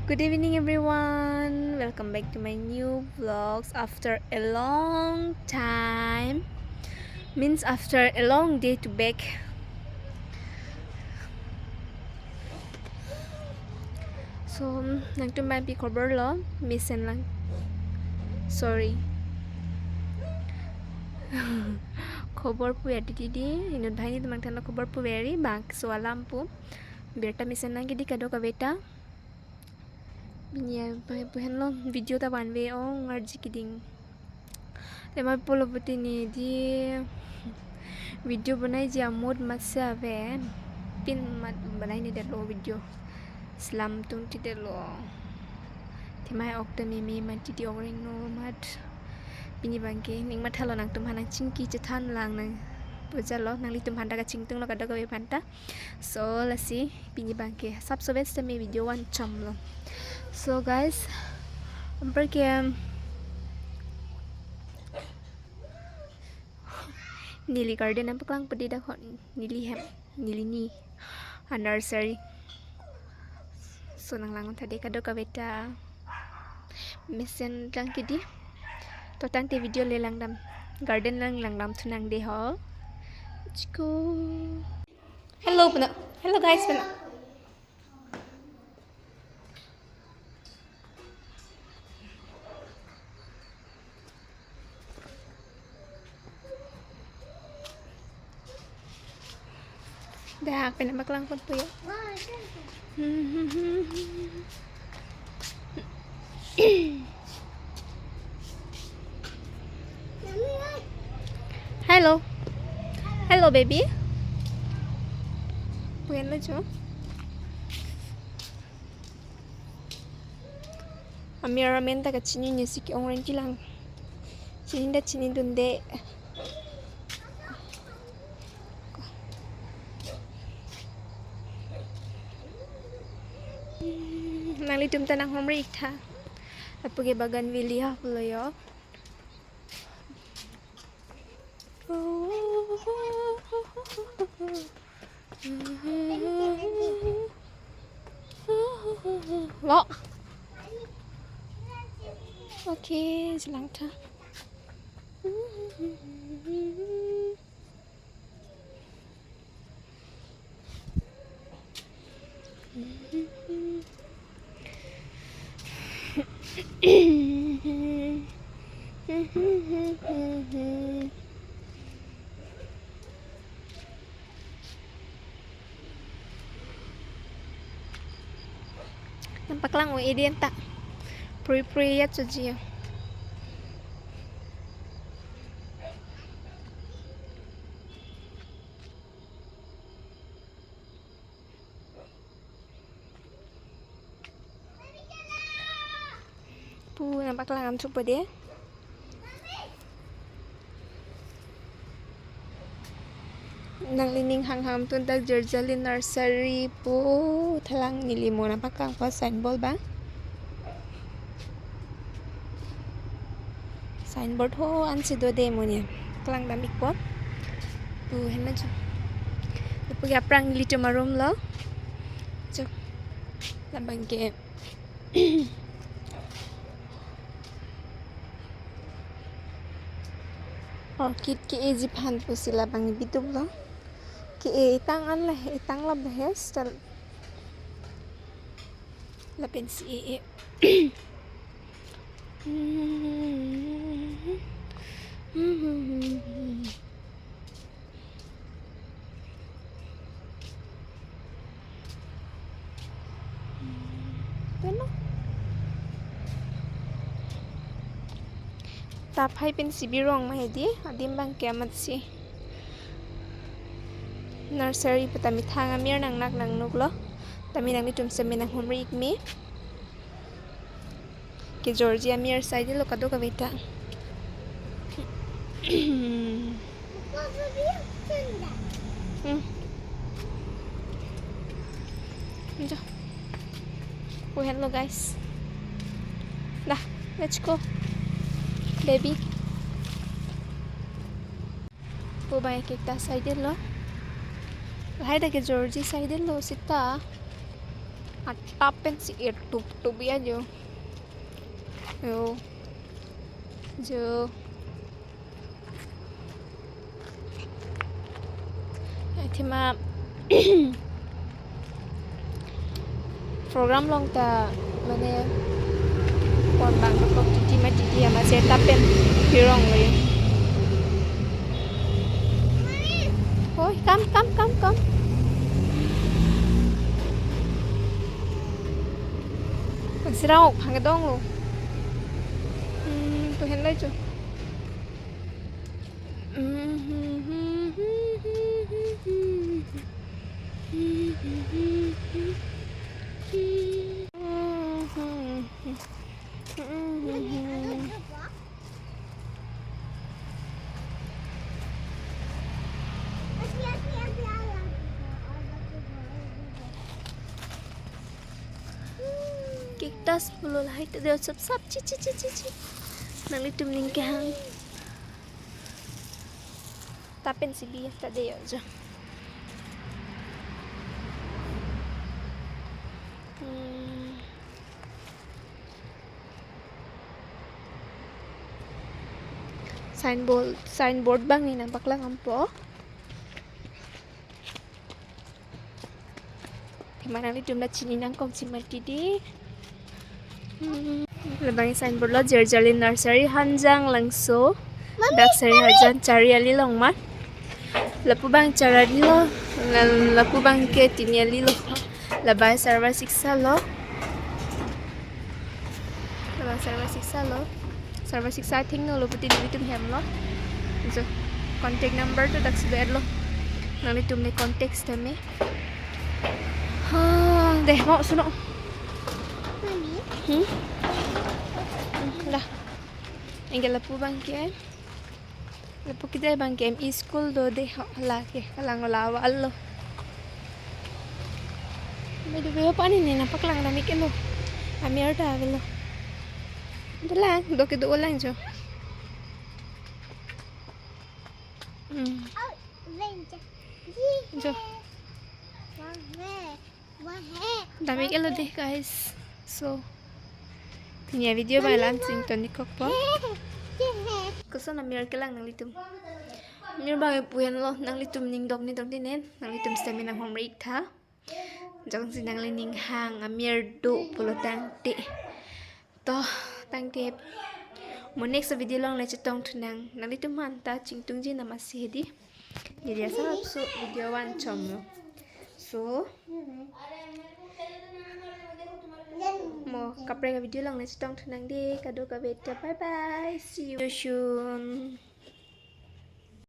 Good evening everyone, welcome back to my new vlogs after a long time, means after a long day to back. So nagtumay pi cover lo misen lang, sorry. Khobor pu editi inut bhai ni tumang thana khobor pu beri bang so alam pu berta misen lang gidi kado ka beta binya bhai pu henlo video ta banwe ong arji kiding tema polo puti ni di video banai ji amod matsa ve pin mat banai ni delo video slam tung ti delo timai okta ni me mati di oring no mat bini bangke ning mathalo nang tum hanang chingki chethan lang nang pujalo nang li tum handa ka chingtung lo kada ka be phanta so lasi bini bangke sab so best me video one cham lo. So guys, pergi Neli Garden apa kelang pedi dah kok Neli ni nursery. So nang langon tadi kado ka beta mesen tang kidi to tang te video le Langdam garden lang Langdam thunang de ho. Let's go. Hello guys pana. Dah, pinabaklang po po yun. Hello baby. Puyan lo jo. Amir ramen ta kachini nyesiki ongren kilang. Chininda chinindunde. Nang litum tanang homri ikta apuge bagan wilia pulo yo. Lo okay silang ta nampak lang o edian tak pre ya saja. Nampak lang am coba deh. Nang lining hang tun tak jerjali nursery pu thalang nilimo nampak lang pa signboard ba? Signboard ho ansi do demo ni klang damik po pu henna jo pu ya prang lito marum lo jo labang ke orchid ke eji phan pusi labang bitu lo ke itang an la itang lab hairstyle Lapen si Bueno. Tapai pen si birong mahedi adim bang kiamat si nursery patami thang amir nang nak nang nuklo tami nang nitum semi nang humri ikmi ke Georgia amir side lo kado ka beta Oh, hello guys. Dah, let's go. Baby. Po ba kita side lo? Hai da ke Georgie side lo sita. Lapen si tup aja. Yo. Jo. Thì mà program long ta mana kon bang dokok titi mati dia masih tapen hirong lagi. Oi, come. Sirau hang dong lo. Tôi hen lấy cho. Tas belum lah itu dia sap ci nang itu meningkang tapen si bias tadi aja signboard bang ni nampak lang ampo di mana ni jumlah cini nang kong cimati di Lebang signboard lo Jerjali nursery hanjang langso daksari hajan cari ali long mat lapu bang caradi lo lapu bang ke tinyali lo labay sarva siksa lo labang sarva siksa thing no lo puti dibitum hem lo so contact number to daksibed lo nang tum ne context tame deh mau suno lah enggak lapu bangke lapu kita bangke school do deh lah ke kalang lawa allo medu be apa ni nampak lang dami ke lo amir ta lo dalang do ke do lang jo jo dami ke lo deh guys so punya video bailan sing to nikok po kuso na mir kelang nang litum mir bang puyan lo nang litum ning dok ni dok dinen nang litum stamina hom rik tha jong sin nang ning hang amir do pulo tang te to tang te mo next video long le chetong thunang nang litum han ta chingtung ji namasi hedi jadi asal so video wan chom so mo kapre ka video lang na sitong thunang di kado ka beta bye bye see you soon.